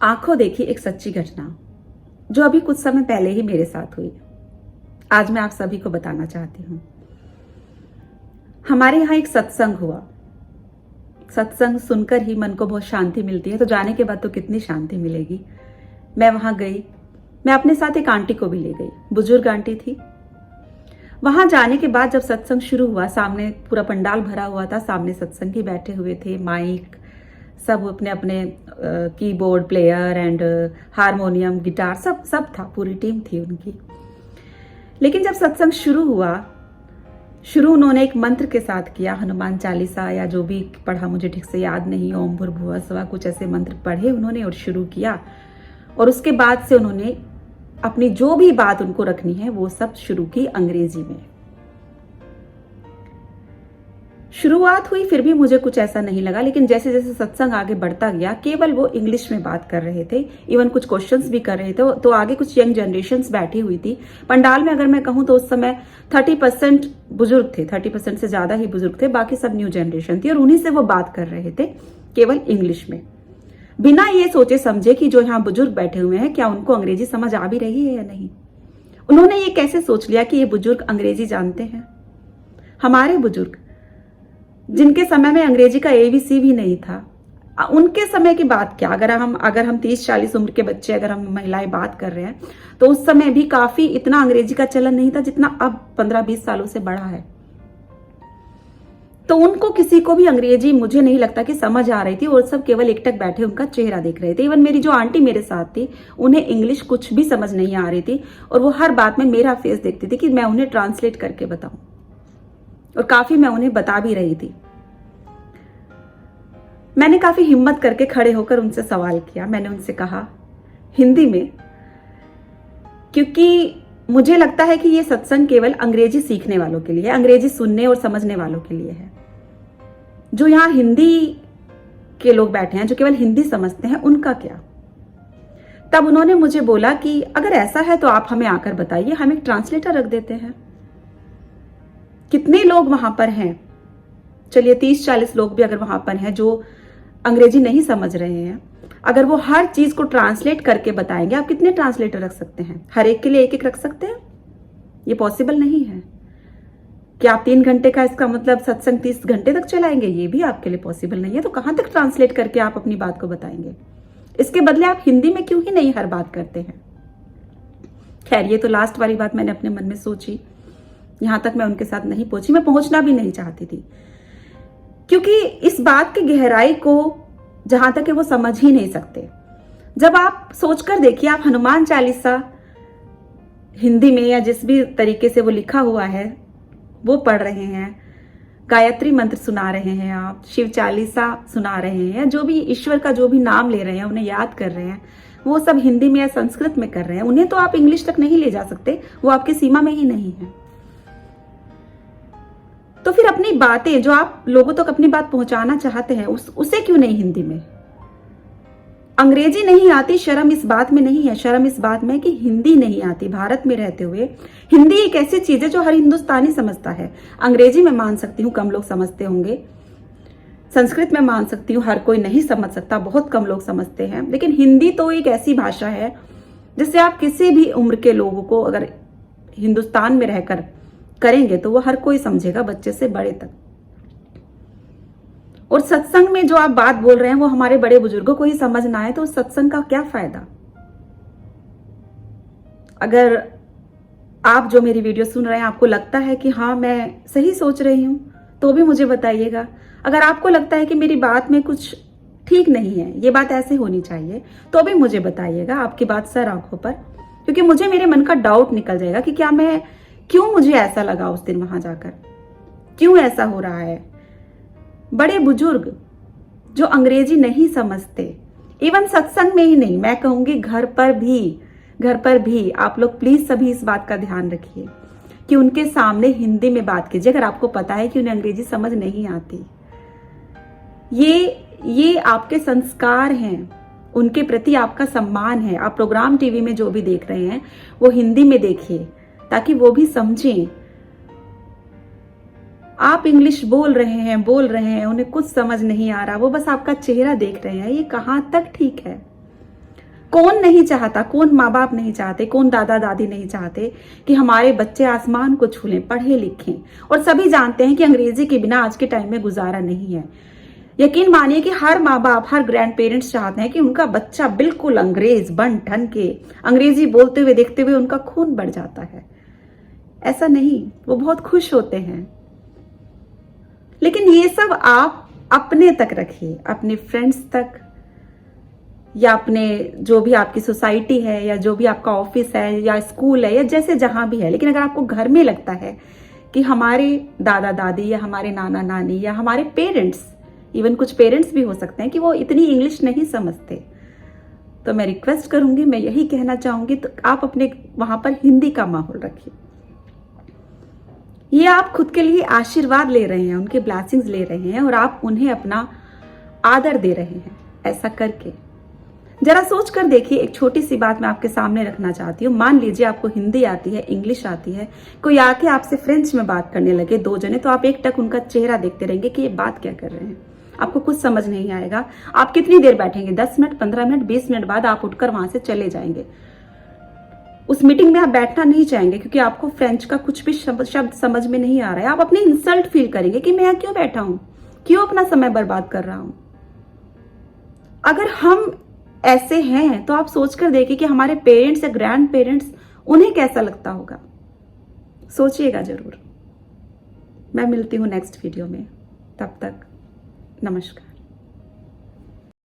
आंखों देखी एक सच्ची घटना जो अभी कुछ समय पहले ही मेरे साथ हुई। आज मैं आप सभी को बताना चाहती हूँ। हमारे यहाँ एक सत्संग हुआ। सत्संग सुनकर ही मन को बहुत शांति मिलती है, तो जाने के बाद तो कितनी शांति मिलेगी। मैं वहां गई। मैं अपने साथ एक आंटी को भी ले गई, बुजुर्ग आंटी थी। वहां जाने के बाद जब सत्संग शुरू हुआ, सामने पूरा पंडाल भरा हुआ था, सामने सत्संगी बैठे हुए थे, माइक सब अपने अपने keyboard player and harmonium guitar सब सब था, पूरी टीम थी उनकी। लेकिन जब सत्संग शुरू उन्होंने एक मंत्र के साथ किया, हनुमान चालीसा या जो भी पढ़ा मुझे ठीक से याद नहीं, ओम भूर्भुवः स्वः, कुछ ऐसे मंत्र पढ़े उन्होंने और शुरू किया। और उसके बाद से उन्होंने अपनी जो भी बात उनको रखनी है वो सब शुरू की अंग्रेजी में। शुरुआत हुई, फिर भी मुझे कुछ ऐसा नहीं लगा, लेकिन जैसे जैसे सत्संग आगे बढ़ता गया, केवल वो इंग्लिश में बात कर रहे थे, इवन कुछ क्वेश्चंस भी कर रहे थे। तो आगे कुछ यंग जनरेशन्स बैठी हुई थी पंडाल में। अगर मैं कहूं तो उस समय 30% बुजुर्ग थे, 30% से ज्यादा ही बुजुर्ग थे, बाकी सब न्यू जनरेशन थी और उन्हीं से वो बात कर रहे थे, केवल इंग्लिश में, बिना ये सोचे समझे कि जो यहाँ बुजुर्ग बैठे हुए हैं क्या उनको अंग्रेजी समझ आ भी रही है या नहीं। उन्होंने ये कैसे सोच लिया कि ये बुजुर्ग अंग्रेजी जानते हैं। हमारे बुजुर्ग जिनके समय में अंग्रेजी का एबीसी भी नहीं था, उनके समय की बात क्या, अगर हम 30-40 उम्र के बच्चे, अगर हम महिलाएं बात कर रहे हैं, तो उस समय भी काफी इतना अंग्रेजी का चलन नहीं था जितना अब 15-20 सालों से बढ़ा है। तो उनको किसी को भी अंग्रेजी मुझे नहीं लगता कि समझ आ रही थी, और सब केवल एकटक बैठे उनका चेहरा देख रहे थे। इवन मेरी जो आंटी मेरे साथ थी, उन्हें इंग्लिश कुछ भी समझ नहीं आ रही थी, और वो हर बात में मेरा फेस देखती थी कि मैं उन्हें ट्रांसलेट करके बताऊं, और काफी मैं उन्हें बता भी रही थी। मैंने काफी हिम्मत करके खड़े होकर उनसे सवाल किया। मैंने उनसे कहा हिंदी में, क्योंकि मुझे लगता है कि ये सत्संग केवल अंग्रेजी सीखने वालों के लिए है, अंग्रेजी सुनने और समझने वालों के लिए है। जो यहाँ हिंदी के लोग बैठे हैं, जो केवल हिंदी समझते हैं, उनका क्या। तब उन्होंने मुझे बोला कि अगर ऐसा है तो आप हमें आकर बताइए, हम एक ट्रांसलेटर रख देते हैं। कितने लोग वहां पर हैं, चलिए 30-40 लोग भी अगर वहां पर हैं जो अंग्रेजी नहीं समझ रहे हैं, अगर वो हर चीज को ट्रांसलेट करके बताएंगे, आप कितने ट्रांसलेटर रख सकते हैं? हर एक के लिए एक एक रख सकते हैं? ये पॉसिबल नहीं है। क्या आप 3 घंटे का, इसका मतलब सत्संग 30 घंटे तक चलाएंगे? ये भी आपके लिए पॉसिबल नहीं है। तो कहां तक ट्रांसलेट करके आप अपनी बात को बताएंगे? इसके बदले आप हिंदी में क्यों ही नहीं हर बात करते हैं? खैर, ये तो लास्ट वाली बात मैंने अपने मन में सोची, यहां तक मैं उनके साथ नहीं पहुंची, मैं पहुंचना भी नहीं चाहती थी, क्योंकि इस बात की गहराई को जहां तक है वो समझ ही नहीं सकते। जब आप सोचकर देखिए, आप हनुमान चालीसा हिंदी में या जिस भी तरीके से वो लिखा हुआ है वो पढ़ रहे हैं, गायत्री मंत्र सुना रहे हैं, आप शिव चालीसा सुना रहे हैं, जो भी ईश्वर का जो भी नाम ले रहे हैं, उन्हें याद कर रहे हैं, वो सब हिंदी में या संस्कृत में कर रहे हैं। उन्हें तो आप इंग्लिश तक नहीं ले जा सकते, वो आपकी सीमा में ही नहीं है। तो फिर अपनी बातें जो आप लोगों तक अपनी बात पहुंचाना चाहते हैं, उसे क्यों नहीं हिंदी में? अंग्रेजी नहीं आती, शर्म इस बात में नहीं है, शर्म इस बात में कि हिंदी नहीं आती। भारत में रहते हुए हिंदी एक ऐसी चीज है जो हर हिंदुस्तानी समझता है। अंग्रेजी में मान सकती हूँ कम लोग समझते होंगे, संस्कृत में मान सकती हूँ हर कोई नहीं समझ सकता, बहुत कम लोग समझते हैं, लेकिन हिंदी तो एक ऐसी भाषा है जिससे आप किसी भी उम्र के लोगों को अगर हिंदुस्तान में रहकर करेंगे तो वो हर कोई समझेगा, बच्चे से बड़े तक। और सत्संग में जो आप बात बोल रहे हैं वो हमारे बड़े बुजुर्गों को ही समझ ना आए तो उस सत्संग का क्या फायदा? अगर आप जो मेरी वीडियो सुन रहे हैं आपको लगता है कि हाँ मैं सही सोच रही हूं, तो भी मुझे बताइएगा। अगर आपको लगता है कि मेरी बात में कुछ ठीक नहीं है, ये बात ऐसे होनी चाहिए, तो भी मुझे बताइएगा, आपकी बात सर आंखों पर, क्योंकि मुझे मेरे मन का डाउट निकल जाएगा कि क्यों मुझे ऐसा लगा उस दिन वहां जाकर, क्यों ऐसा हो रहा है। बड़े बुजुर्ग जो अंग्रेजी नहीं समझते, इवन सत्संग में ही नहीं, मैं कहूंगी घर पर भी आप लोग प्लीज सभी इस बात का ध्यान रखिए कि उनके सामने हिंदी में बात कीजिए अगर आपको पता है कि उन्हें अंग्रेजी समझ नहीं आती। ये आपके संस्कार हैं, उनके प्रति आपका सम्मान है। आप प्रोग्राम टीवी में जो भी देख रहे हैं वो हिंदी में देखिए ताकि वो भी समझें। आप इंग्लिश बोल रहे हैं, उन्हें कुछ समझ नहीं आ रहा, वो बस आपका चेहरा देख रहे हैं, ये कहां तक ठीक है? कौन नहीं चाहता, कौन माँ बाप नहीं चाहते, कौन दादा दादी नहीं चाहते कि हमारे बच्चे आसमान को छू लें, पढ़े लिखें। और सभी जानते हैं कि अंग्रेजी के बिना आज के टाइम में गुजारा नहीं है। यकीन मानिए कि हर माँ बाप, हर ग्रैंड पेरेंट्स चाहते हैं कि उनका बच्चा बिल्कुल अंग्रेज बन ठन के अंग्रेजी बोलते हुए देखते हुए उनका खून बढ़ जाता है। ऐसा नहीं, वो बहुत खुश होते हैं। लेकिन ये सब आप अपने तक रखिए, अपने फ्रेंड्स तक, या अपने जो भी आपकी सोसाइटी है, या जो भी आपका ऑफिस है, या स्कूल है, या जैसे जहां भी है। लेकिन अगर आपको घर में लगता है कि हमारे दादा दादी या हमारे नाना नानी या हमारे पेरेंट्स, इवन कुछ पेरेंट्स भी हो सकते हैं कि वो इतनी इंग्लिश नहीं समझते, तो मैं रिक्वेस्ट करूंगी, मैं यही कहना चाहूंगी, तो आप अपने वहां पर हिंदी का माहौल रखिए। ये आप खुद के लिए आशीर्वाद ले रहे हैं, उनके ब्लेसिंग्स ले रहे हैं, और आप उन्हें अपना आदर दे रहे हैं ऐसा करके। जरा सोच कर देखिए, एक छोटी सी बात मैं आपके सामने रखना चाहती हूँ। मान लीजिए आपको हिंदी आती है, इंग्लिश आती है, कोई आके आपसे फ्रेंच में बात करने लगे, दो जने, तो आप एक टक उनका चेहरा देखते रहेंगे कि ये बात क्या कर रहे हैं। आपको कुछ समझ नहीं आएगा। आप कितनी देर बैठेंगे? 10 मिनट, 15 मिनट, 20 मिनट बाद आप उठकर वहां से चले जाएंगे। उस मीटिंग में आप बैठना नहीं चाहेंगे क्योंकि आपको फ्रेंच का कुछ भी शब्द समझ में नहीं आ रहा है। आप अपनी इंसल्ट फील करेंगे कि मैं यहाँ क्यों बैठा हूं, क्यों अपना समय बर्बाद कर रहा हूं। अगर हम ऐसे हैं तो आप सोचकर देखिए कि हमारे पेरेंट्स या ग्रैंड पेरेंट्स, उन्हें कैसा लगता होगा। सोचिएगा जरूर। मैं मिलती हूं नेक्स्ट वीडियो में, तब तक नमस्कार।